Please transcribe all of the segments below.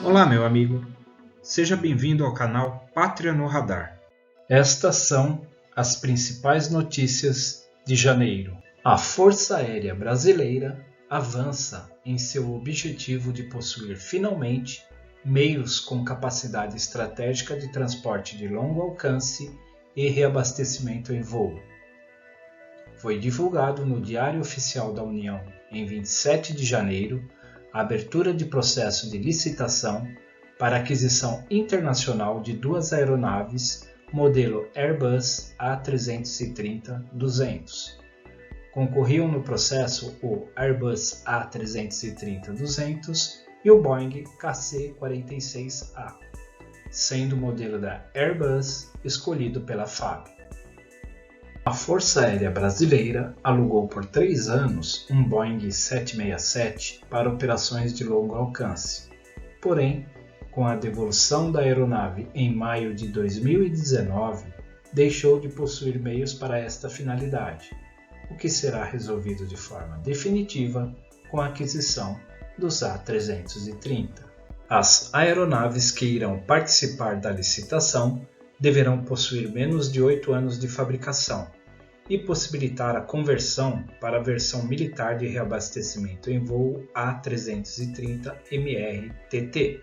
Olá, meu amigo. Seja bem-vindo ao canal Pátria no Radar. Estas são as principais notícias de janeiro. A Força Aérea Brasileira avança em seu objetivo de possuir finalmente meios com capacidade estratégica de transporte de longo alcance e reabastecimento em voo. Foi divulgado no Diário Oficial da União, em 27 de janeiro, a abertura de processo de licitação para aquisição internacional de duas aeronaves modelo Airbus A330-200. Concorriam no processo o Airbus A330-200 e o Boeing KC-46A, sendo o modelo da Airbus escolhido pela FAB. A Força Aérea Brasileira alugou por 3 anos um Boeing 767 para operações de longo alcance. Porém, com a devolução da aeronave em maio de 2019, deixou de possuir meios para esta finalidade, o que será resolvido de forma definitiva com a aquisição dos A330. As aeronaves que irão participar da licitação deverão possuir menos de 8 anos de fabricação e possibilitar a conversão para a versão militar de reabastecimento em voo A330MR-TT.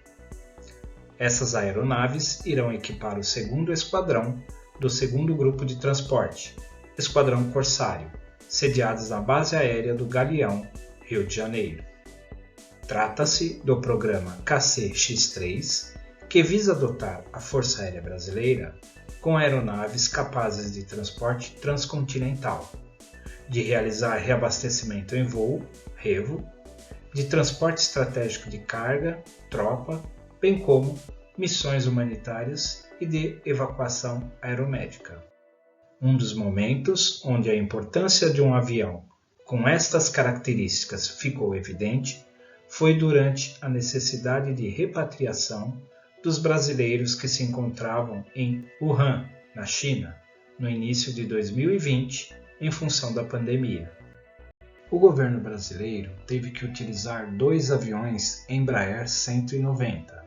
Essas aeronaves irão equipar o 2º Esquadrão do 2º Grupo de Transporte, Esquadrão Corsário, sediados na Base Aérea do Galeão, Rio de Janeiro. Trata-se do programa KC-X3, que visa dotar a Força Aérea Brasileira com aeronaves capazes de transporte transcontinental, de realizar reabastecimento em voo, REVO, de transporte estratégico de carga, tropa, bem como missões humanitárias e de evacuação aeromédica. Um dos momentos onde a importância de um avião com estas características ficou evidente foi durante a necessidade de repatriação dos brasileiros que se encontravam em Wuhan, na China, no início de 2020, em função da pandemia. O governo brasileiro teve que utilizar 2 aviões Embraer 190,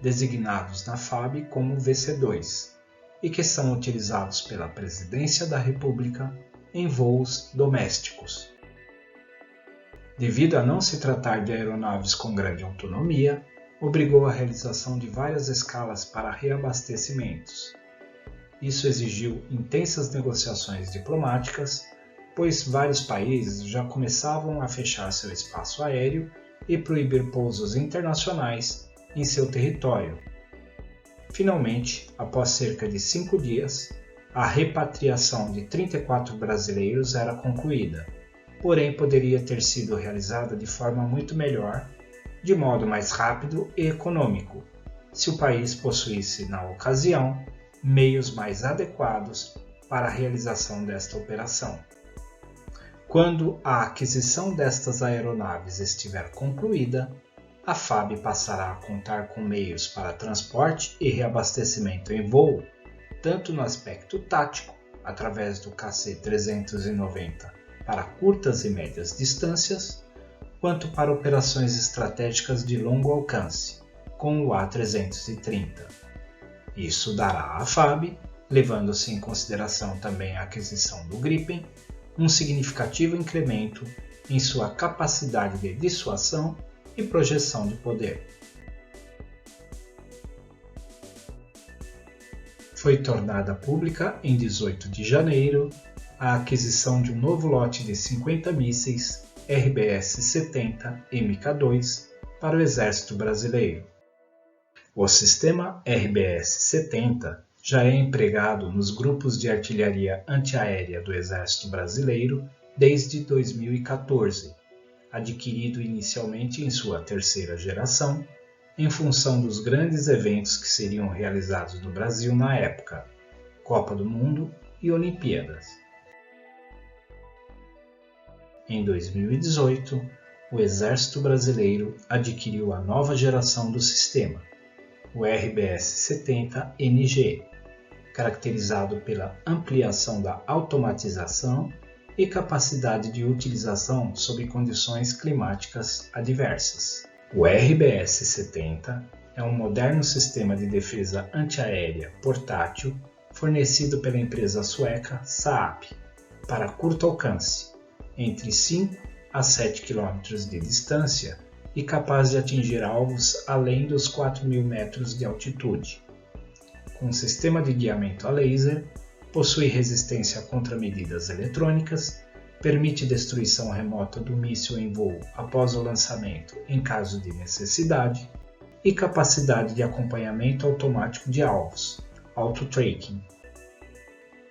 designados na FAB como VC-2, e que são utilizados pela Presidência da República em voos domésticos. Devido a não se tratar de aeronaves com grande autonomia, obrigou a realização de várias escalas para reabastecimentos. Isso exigiu intensas negociações diplomáticas, pois vários países já começavam a fechar seu espaço aéreo e proibir pousos internacionais em seu território. Finalmente, após cerca de 5 dias, a repatriação de 34 brasileiros era concluída, porém poderia ter sido realizada de forma muito melhor, de modo mais rápido e econômico, se o país possuísse, na ocasião, meios mais adequados para a realização desta operação. Quando a aquisição destas aeronaves estiver concluída, a FAB passará a contar com meios para transporte e reabastecimento em voo, tanto no aspecto tático, através do KC-390 para curtas e médias distâncias, quanto para operações estratégicas de longo alcance, com o A330. Isso dará à FAB, levando-se em consideração também a aquisição do Gripen, um significativo incremento em sua capacidade de dissuasão e projeção de poder. Foi tornada pública em 18 de janeiro a aquisição de um novo lote de 50 mísseis RBS-70 MK2 para o Exército Brasileiro. O sistema RBS-70 já é empregado nos grupos de artilharia antiaérea do Exército Brasileiro desde 2014, adquirido inicialmente em sua 3ª geração, em função dos grandes eventos que seriam realizados no Brasil na época, Copa do Mundo e Olimpíadas. Em 2018, o Exército Brasileiro adquiriu a nova geração do sistema, o RBS-70NG, caracterizado pela ampliação da automatização e capacidade de utilização sob condições climáticas adversas. O RBS-70 é um moderno sistema de defesa antiaérea portátil fornecido pela empresa sueca Saab para curto alcance, entre 5 a 7 km de distância e capaz de atingir alvos além dos 4.000 metros de altitude. Com sistema de guiamento a laser, possui resistência contra medidas eletrônicas, permite destruição remota do míssil em voo após o lançamento em caso de necessidade e capacidade de acompanhamento automático de alvos, auto-tracking.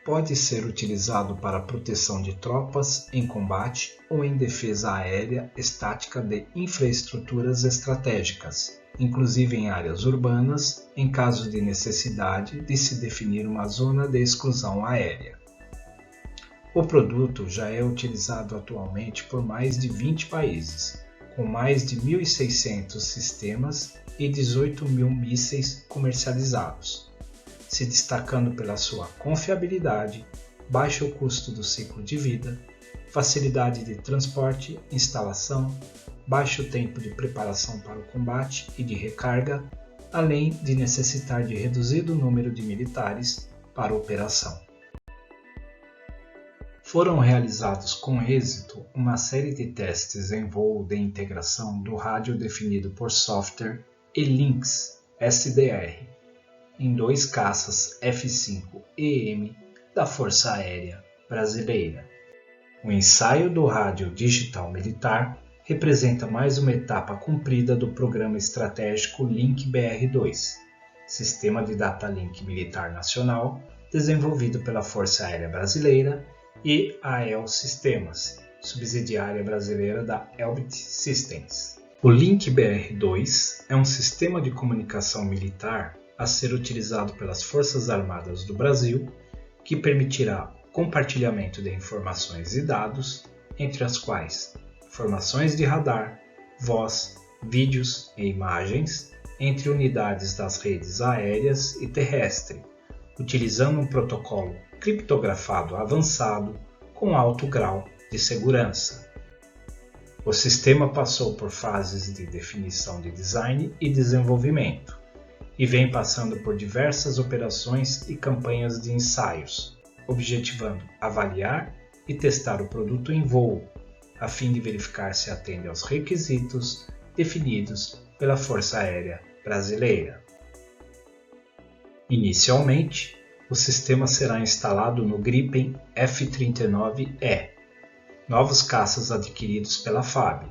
Pode ser utilizado para proteção de tropas em combate ou em defesa aérea estática de infraestruturas estratégicas, inclusive em áreas urbanas, em caso de necessidade de se definir uma zona de exclusão aérea. O produto já é utilizado atualmente por mais de 20 países, com mais de 1.600 sistemas e 18.000 mísseis comercializados, se destacando pela sua confiabilidade, baixo custo do ciclo de vida, facilidade de transporte, instalação, baixo tempo de preparação para o combate e de recarga, além de necessitar de reduzido número de militares para a operação. Foram realizados com êxito uma série de testes em voo de integração do rádio definido por software e Lynx SDR em 2 caças F-5EM da Força Aérea Brasileira. O ensaio do rádio digital militar representa mais uma etapa cumprida do programa estratégico Link-BR-2, Sistema de Data Link Militar Nacional, desenvolvido pela Força Aérea Brasileira e a EL Sistemas, subsidiária brasileira da Elbit Systems. O Link-BR-2 é um sistema de comunicação militar a ser utilizado pelas Forças Armadas do Brasil, que permitirá o compartilhamento de informações e dados, entre as quais informações de radar, voz, vídeos e imagens, entre unidades das redes aéreas e terrestre, utilizando um protocolo criptografado avançado com alto grau de segurança. O sistema passou por fases de definição de design e desenvolvimento, e vem passando por diversas operações e campanhas de ensaios, objetivando avaliar e testar o produto em voo, a fim de verificar se atende aos requisitos definidos pela Força Aérea Brasileira. Inicialmente, o sistema será instalado no Gripen F-39E, novos caças adquiridos pela FAB.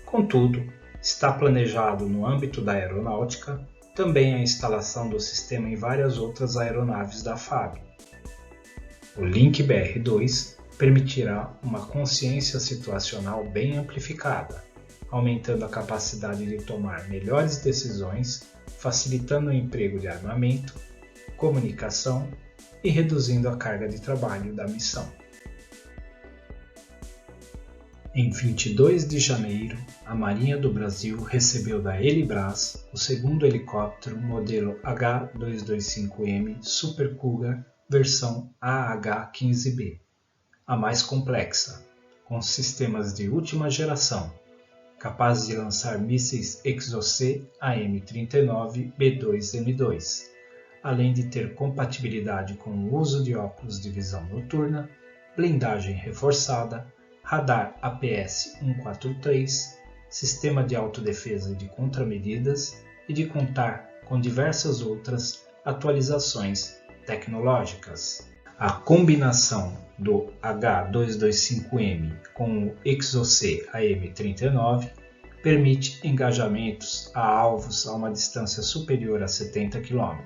Contudo, está planejado no âmbito da aeronáutica também a instalação do sistema em várias outras aeronaves da FAB. O Link-BR-2 permitirá uma consciência situacional bem amplificada, aumentando a capacidade de tomar melhores decisões, facilitando o emprego de armamento, comunicação e reduzindo a carga de trabalho da missão. Em 22 de janeiro, a Marinha do Brasil recebeu da Helibras o segundo helicóptero modelo H225M Super Cougar versão AH-15B, a mais complexa, com sistemas de última geração, capaz de lançar mísseis Exocet AM-39B2M2, além de ter compatibilidade com o uso de óculos de visão noturna, blindagem reforçada, radar APS-143, sistema de autodefesa e de contramedidas e de contar com diversas outras atualizações tecnológicas. A combinação do H225M com o Exocet AM-39 permite engajamentos a alvos a uma distância superior a 70 km,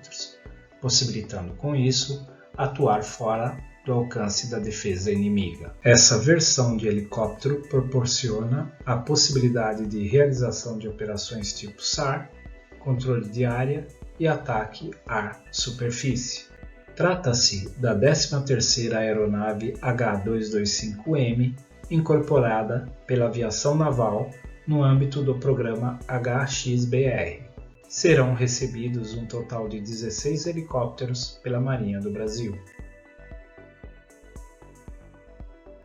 possibilitando com isso atuar fora do alcance da defesa inimiga. Essa versão de helicóptero proporciona a possibilidade de realização de operações tipo SAR, controle de área e ataque ar-superfície. Trata-se da 13ª aeronave H225M incorporada pela aviação naval no âmbito do programa HXBR. Serão recebidos um total de 16 helicópteros pela Marinha do Brasil.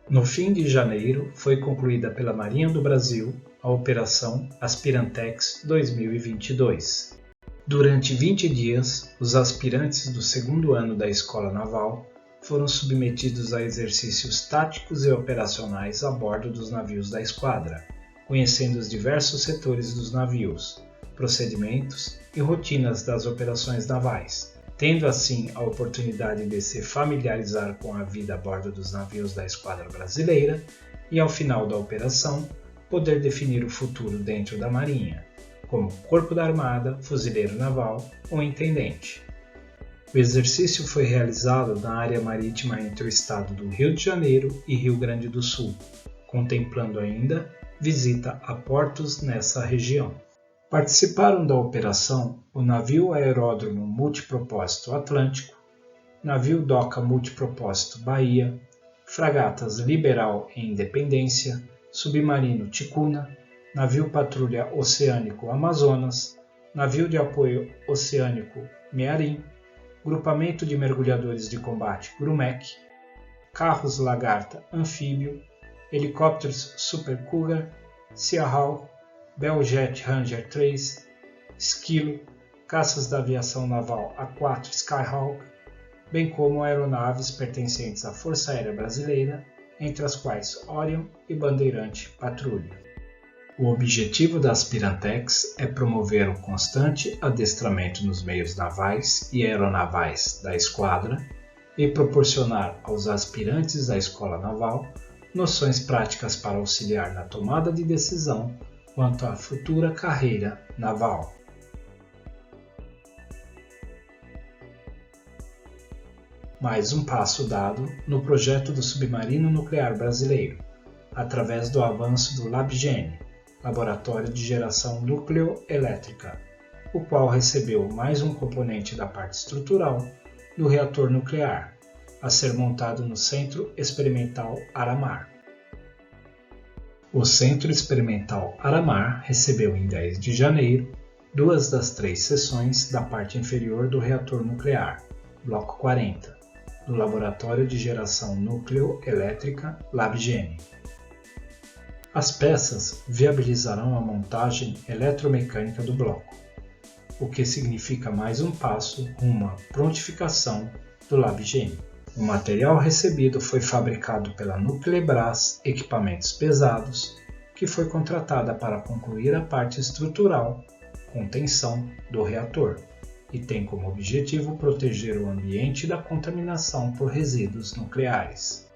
No fim de janeiro, foi concluída pela Marinha do Brasil a Operação Aspirantex 2022. Durante 20 dias, os aspirantes do segundo ano da Escola Naval foram submetidos a exercícios táticos e operacionais a bordo dos navios da esquadra, conhecendo os diversos setores dos navios, procedimentos e rotinas das operações navais, tendo assim a oportunidade de se familiarizar com a vida a bordo dos navios da esquadra brasileira e, ao final da operação, poder definir o futuro dentro da Marinha, como Corpo da Armada, Fuzileiro Naval ou Intendente. O exercício foi realizado na área marítima entre o estado do Rio de Janeiro e Rio Grande do Sul, contemplando ainda visita a portos nessa região. Participaram da operação o navio aeródromo multipropósito Atlântico, navio doca multipropósito Bahia, fragatas Liberal e Independência, submarino Ticuna, navio patrulha oceânico Amazonas, navio de apoio oceânico Mearim, grupamento de mergulhadores de combate Grumec, carros Lagarta anfíbio, helicópteros Super Cougar, Sea Hawk, Bell-Jet Ranger 3, Esquilo, caças da aviação naval A4 Skyhawk, bem como aeronaves pertencentes à Força Aérea Brasileira, entre as quais Orion e Bandeirante Patrulha. O objetivo da Aspirantex é promover o constante adestramento nos meios navais e aeronavais da esquadra e proporcionar aos aspirantes da Escola Naval noções práticas para auxiliar na tomada de decisão quanto à futura carreira naval. Mais um passo dado no projeto do submarino nuclear brasileiro, através do avanço do LabGen, Laboratório de Geração Núcleo-Elétrica, o qual recebeu mais um componente da parte estrutural do reator nuclear, a ser montado no Centro Experimental Aramar. O Centro Experimental Aramar recebeu em 10 de janeiro 2 das 3 seções da parte inferior do reator nuclear, Bloco 40, do Laboratório de Geração Núcleo-Elétrica LabGen. As peças viabilizarão a montagem eletromecânica do bloco, o que significa mais um passo rumo à prontificação do LabGen. O material recebido foi fabricado pela Nuclebras Equipamentos Pesados, que foi contratada para concluir a parte estrutural, contenção do reator, e tem como objetivo proteger o ambiente da contaminação por resíduos nucleares.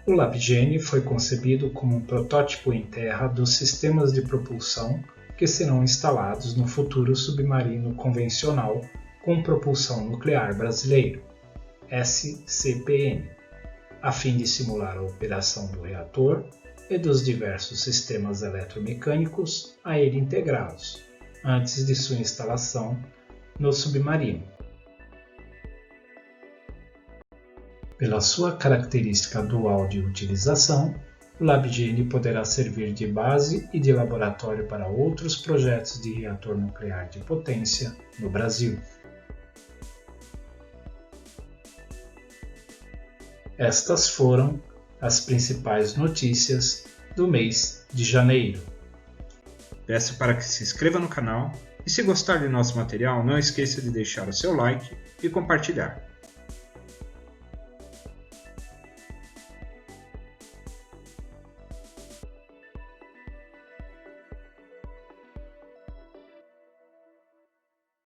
O LabGen foi concebido como um protótipo em terra dos sistemas de propulsão que serão instalados no futuro submarino convencional com propulsão nuclear brasileiro, SCPN, a fim de simular a operação do reator e dos diversos sistemas eletromecânicos a ele integrados, antes de sua instalação no submarino. Pela sua característica dual de utilização, o LabGen poderá servir de base e de laboratório para outros projetos de reator nuclear de potência no Brasil. Estas foram as principais notícias do mês de janeiro. Peço para que se inscreva no canal e, se gostar de nosso material, não esqueça de deixar o seu like e compartilhar.